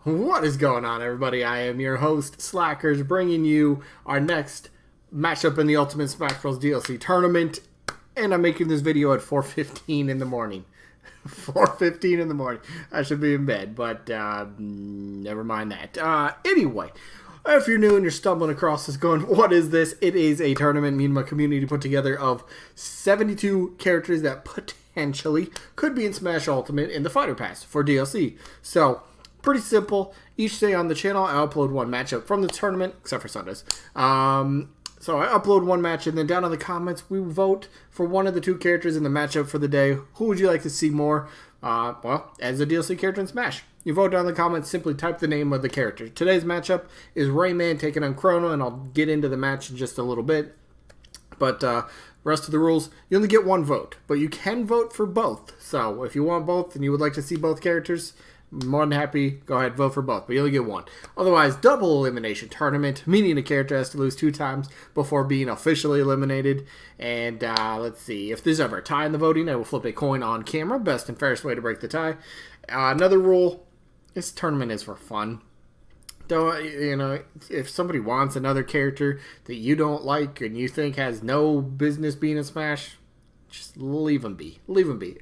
What is going on, everybody? I am your host, Slackerz, bringing you our next matchup in the Ultimate Smash Bros. DLC tournament, and I'm making this video at 4:15 in the morning. 4:15 in the morning. I should be in bed, but never mind that. Anyway, if you're new and you're stumbling across this going, what is this? It is a tournament me and my community put together of 72 characters that potentially could be in Smash Ultimate in the Fighter Pass for DLC. So, pretty simple. Each day on the channel, I upload one matchup from the tournament, except for Sundays. So I upload one match, and then down in the comments, we vote for one of the two characters in the matchup for the day. Who would you like to see more? Well, as a DLC character in Smash. You vote down in the comments, simply type the name of the character. Today's matchup is Rayman taking on Crono, and I'll get into the match in just a little bit. But rest of the rules, you only get one vote, but you can vote for both. So if you want both and you would like to see both characters, more than happy, go ahead, vote for both, but you only get one. Otherwise, double elimination tournament, meaning a character has to lose 2 times before being officially eliminated. And let's see, if there's ever a tie in the voting, I will flip a coin on camera. Best and fairest way to break the tie. Another rule, this tournament is for fun. Don't, if somebody wants another character that you don't like and you think has no business being in Smash, just leave them be. Leave them be.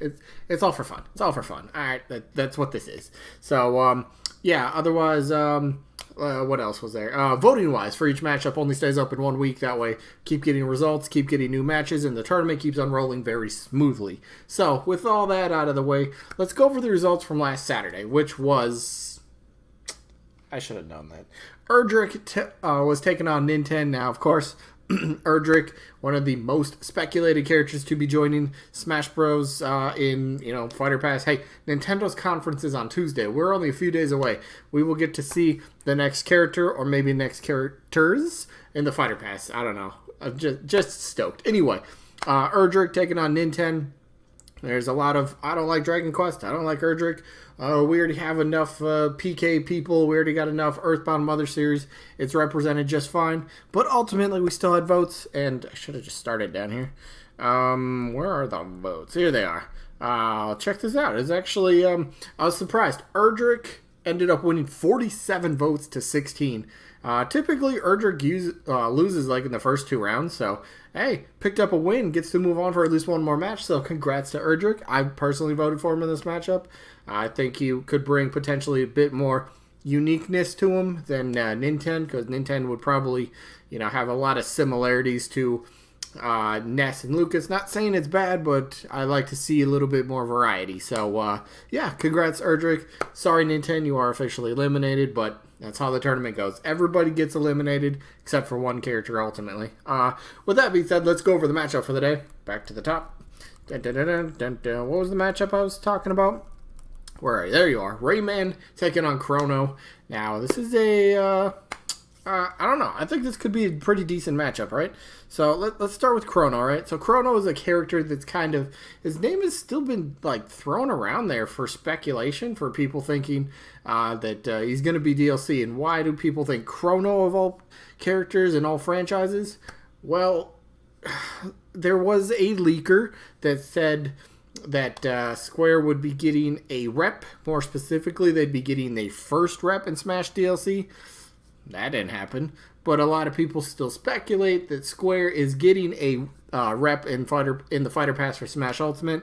It's all for fun. It's all for fun. All right, that's what this is. So, yeah, otherwise, what else was there? Voting-wise, for each matchup only stays open 1 week. That way, keep getting results, keep getting new matches, and the tournament keeps unrolling very smoothly. So, with all that out of the way, let's go over the results from last Saturday, which was... I should have known that. Erdrick was taking on Nintendo. Now, of course... Erdrick, one of the most speculated characters to be joining Smash Bros. In Fighter Pass. Hey, Nintendo's conference is on Tuesday. We're only a few days away. We will get to see the next character or maybe next characters in the Fighter Pass. I don't know. I'm just stoked. Anyway, Erdrick taking on Nintendo. There's a lot of, I don't like Dragon Quest, I don't like Erdrick. We already have enough PK people. We already got enough Earthbound Mother series. It's represented just fine. But ultimately, we still had votes. And I should have just started down here. Where are the votes? Here they are. Check this out. It's actually, I was surprised. Erdrick ended up winning 47 votes to 16. Typically, Erdrick loses like in the first 2 rounds. So, hey, picked up a win. Gets to move on for at least one more match. So, congrats to Erdrick. I personally voted for him in this matchup. I think he could bring potentially a bit more uniqueness to him than Nintendo, because Nintendo would probably, have a lot of similarities to Ness and Lucas. Not saying it's bad, but I like to see a little bit more variety. So, yeah, congrats, Erdrick. Sorry, Nintendo, you are officially eliminated, but that's how the tournament goes. Everybody gets eliminated except for one character ultimately. With that being said, let's go over the matchup for the day. Back to the top. What was the matchup I was talking about? Where are you? There you are. Rayman taking on Crono. Now, this is a, I don't know. I think this could be a pretty decent matchup, right? So, let's start with Crono, right? So, Crono is a character that's kind of, his name has still been, like, thrown around there for speculation, for people thinking that he's going to be DLC. And why do people think Crono of all characters and all franchises? Well, there was a leaker that said that Square would be getting a rep. More specifically, they'd be getting the first rep in Smash DLC. That didn't happen. But a lot of people still speculate that Square is getting a rep in the Fighter Pass for Smash Ultimate.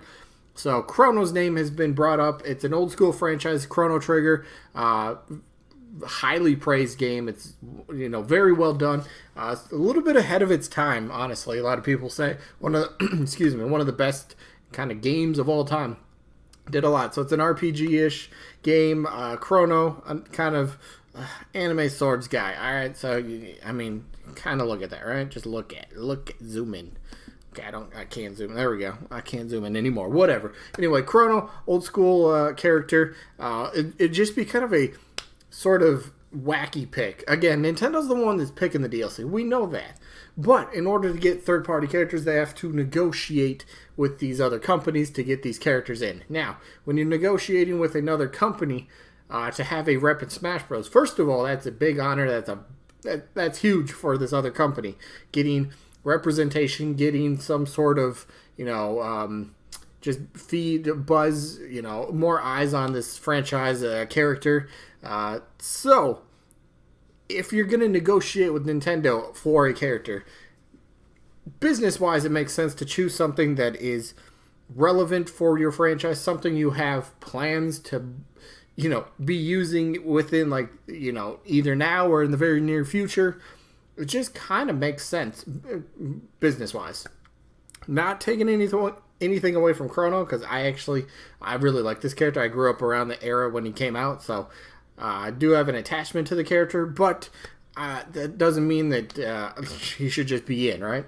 So Crono's name has been brought up. It's an old school franchise, Chrono Trigger. Highly praised game. It's very well done. A little bit ahead of its time, honestly. A lot of people say one of the best kind of games of all time. Did a lot. So it's an RPG-ish game. Crono, kind of anime swords guy. All right. So I mean, kind of look at that, right? Just look, zoom in. Okay, I can't zoom in. There we go. I can't zoom in anymore. Whatever. Anyway, Crono, old school character. It'd just be kind of a sort of wacky pick. Again, Nintendo's the one that's picking the DLC. We know that. But in order to get third-party characters, they have to negotiate with these other companies to get these characters in. Now, when you're negotiating with another company to have a rep in Smash Bros., first of all, that's a big honor. That's huge for this other company. Getting representation, getting some sort of, just feed buzz, more eyes on this franchise character. So, if you're going to negotiate with Nintendo for a character, business-wise, it makes sense to choose something that is relevant for your franchise, something you have plans to, be using within, either now or in the very near future. It just kind of makes sense business-wise. Not taking anything away from Crono, because I really like this character. I grew up around the era when he came out, so I do have an attachment to the character, but that doesn't mean that he should just be in, right?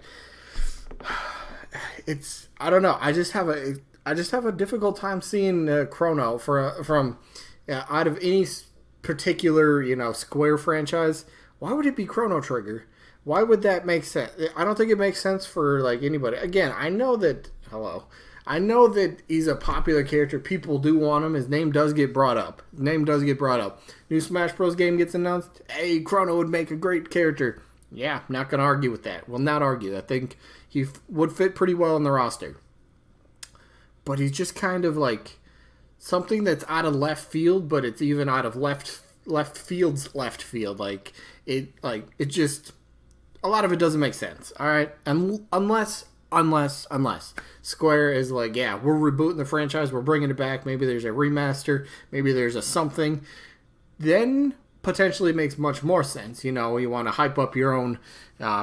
I don't know. I just have a difficult time seeing Crono from out of any particular Square franchise. Why would it be Chrono Trigger? Why would that make sense? I don't think it makes sense for anybody. Again, I know that he's a popular character. People do want him. His name does get brought up. New Smash Bros. Game gets announced. Hey, Crono would make a great character. Yeah, not going to argue with that. Will not argue. I think he would fit pretty well in the roster. But he's just kind of something that's out of left field, but it's even out of left field's left field. It just, a lot of it doesn't make sense. All right, and unless Square is yeah, we're rebooting the franchise, we're bringing it back. Maybe there's a remaster, maybe there's a something. Then potentially it makes much more sense. You want to hype up your own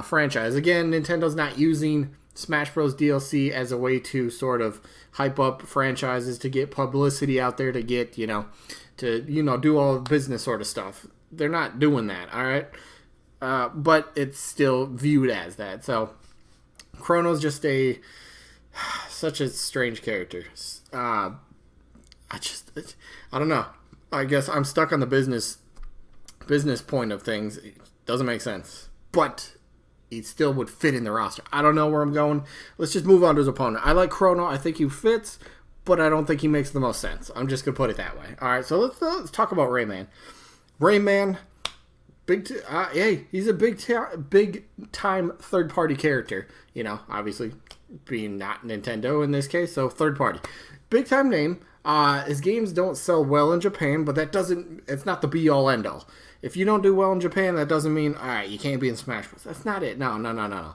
franchise. Again, Nintendo's not using Smash Bros. DLC as a way to sort of hype up franchises, to get publicity out there, to get, to, do all the business sort of stuff. They're not doing that, all right? But it's still viewed as that. So, Chrono's just such a strange character. I don't know. I guess I'm stuck on the business point of things. It doesn't make sense. But he still would fit in the roster. I don't know where I'm going. Let's just move on to his opponent. I like Crono. I think he fits, but I don't think he makes the most sense. I'm just going to put it that way. All right, so let's talk about Rayman. Rayman, he's a big-time third-party character. Obviously being not Nintendo in this case, so third-party. Big-time name. His games don't sell well in Japan, but it's not the be-all, end-all. If you don't do well in Japan, that doesn't mean, all right, you can't be in Smash Bros. That's not it. No.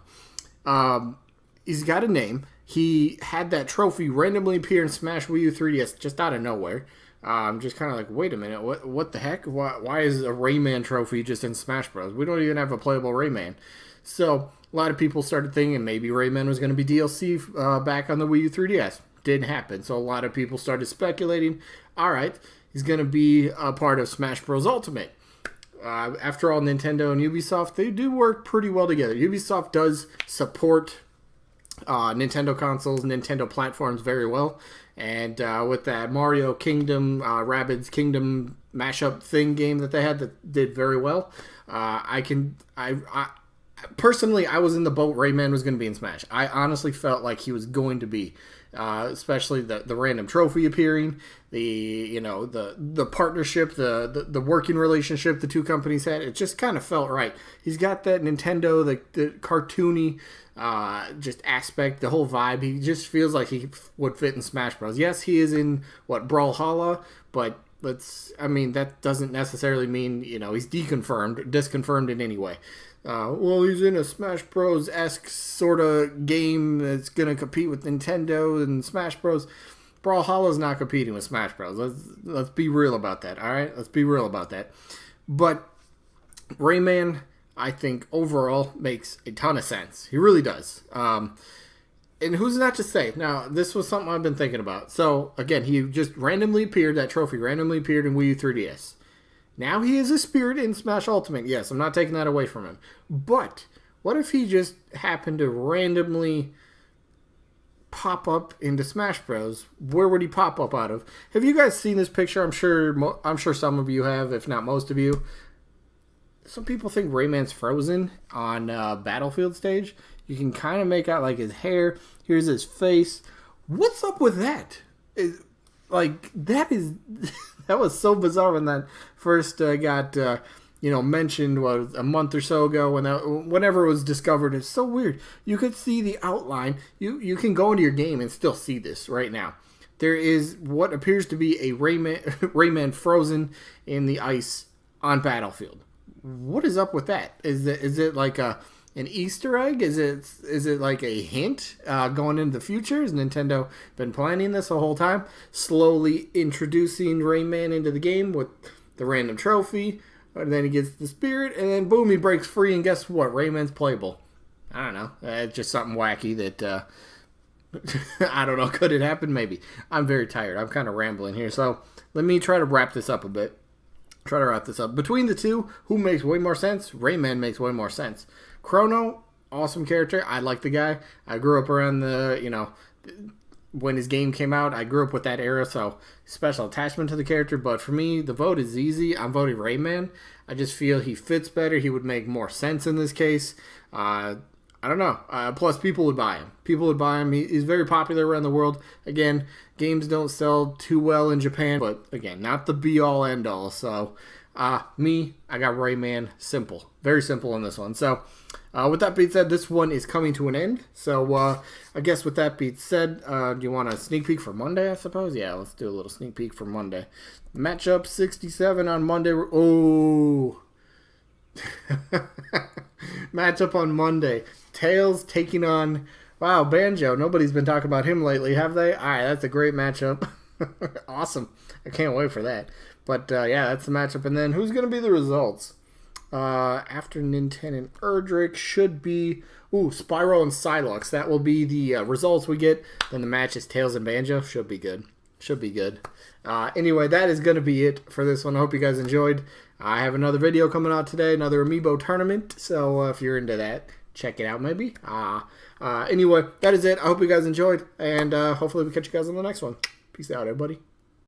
He's got a name. He had that trophy randomly appear in Smash Wii U 3DS just out of nowhere. I'm just kind of wait a minute, what the heck? Why is a Rayman trophy just in Smash Bros? We don't even have a playable Rayman. So a lot of people started thinking maybe Rayman was going to be DLC back on the Wii U 3DS. Didn't happen. So a lot of people started speculating, all right, he's going to be a part of Smash Bros. Ultimate. After all, Nintendo and Ubisoft, they do work pretty well together. Ubisoft does support Nintendo consoles, Nintendo platforms very well. And with that Mario Kingdom, Rabbids Kingdom mashup thing game that they had that did very well, personally, I was in the boat. Rayman was going to be in Smash. I honestly felt like he was going to be, especially the random trophy appearing, the partnership, the working relationship the two companies had. It just kind of felt right. He's got that Nintendo, the cartoony just aspect, the whole vibe. He just feels like he would fit in Smash Bros. Yes, he is in Brawlhalla, but that doesn't necessarily mean he's disconfirmed in any way. He's in a Smash Bros-esque sort of game that's going to compete with Nintendo and Smash Bros. Brawlhalla's not competing with Smash Bros. Let's be real about that, all right? Let's be real about that. But Rayman, I think, overall makes a ton of sense. He really does. And who's not to say? Now, this was something I've been thinking about. So, again, he just randomly appeared, that trophy randomly appeared in Wii U 3DS. Now he is a spirit in Smash Ultimate. Yes, I'm not taking that away from him. But what if he just happened to randomly pop up into Smash Bros? Where would he pop up out of? Have you guys seen this picture? I'm sure some of you have, if not most of you. Some people think Rayman's frozen on Battlefield stage. You can kind of make out his hair. Here's his face. What's up with that? That was so bizarre when that first got mentioned a month or so ago whenever it was discovered. It's so weird. You could see the outline. You can go into your game and still see this right now. There is what appears to be a Rayman frozen in the ice on Battlefield. What is up with that? Is it like an Easter egg? Is it like a hint going into the future? Has Nintendo been planning this the whole time? Slowly introducing Rayman into the game with the random trophy, and then he gets the spirit, and then boom, he breaks free, and guess what? Rayman's playable. I don't know. It's just something wacky that... I don't know. Could it happen? Maybe. I'm very tired. I'm kind of rambling here. So let me try to wrap this up a bit. Between the two, who makes way more sense? Rayman makes way more sense. Crono, awesome character. I like the guy. I grew up around when his game came out. I grew up with that era, so special attachment to the character. But for me, the vote is easy. I'm voting Rayman. I just feel he fits better. He would make more sense in this case. I don't know. Plus, people would buy him. He's very popular around the world. Again, games don't sell too well in Japan, but again, not the be-all, end-all. So, I got Rayman. Simple. Very simple in this one. So, with that being said, this one is coming to an end. So, I guess with that being said, do you want a sneak peek for Monday, I suppose? Yeah, let's do a little sneak peek for Monday. Matchup 67 on Monday. Oh! Matchup on Monday. Tails taking on, wow, Banjo. Nobody's been talking about him lately, have they? All right, that's a great matchup. Awesome. I can't wait for that. But, yeah, that's the matchup. And then who's going to be the results? After Nintendo and Erdrick should be, Spyro and Psylocke. That will be the results we get. Then the match is Tails and Banjo. Should be good. Anyway, that is going to be it for this one. I hope you guys enjoyed. I have another video coming out today, another Amiibo tournament. So if you're into that, check it out maybe. Anyway, that is it. I hope you guys enjoyed. And hopefully we catch you guys on the next one. Peace out, everybody.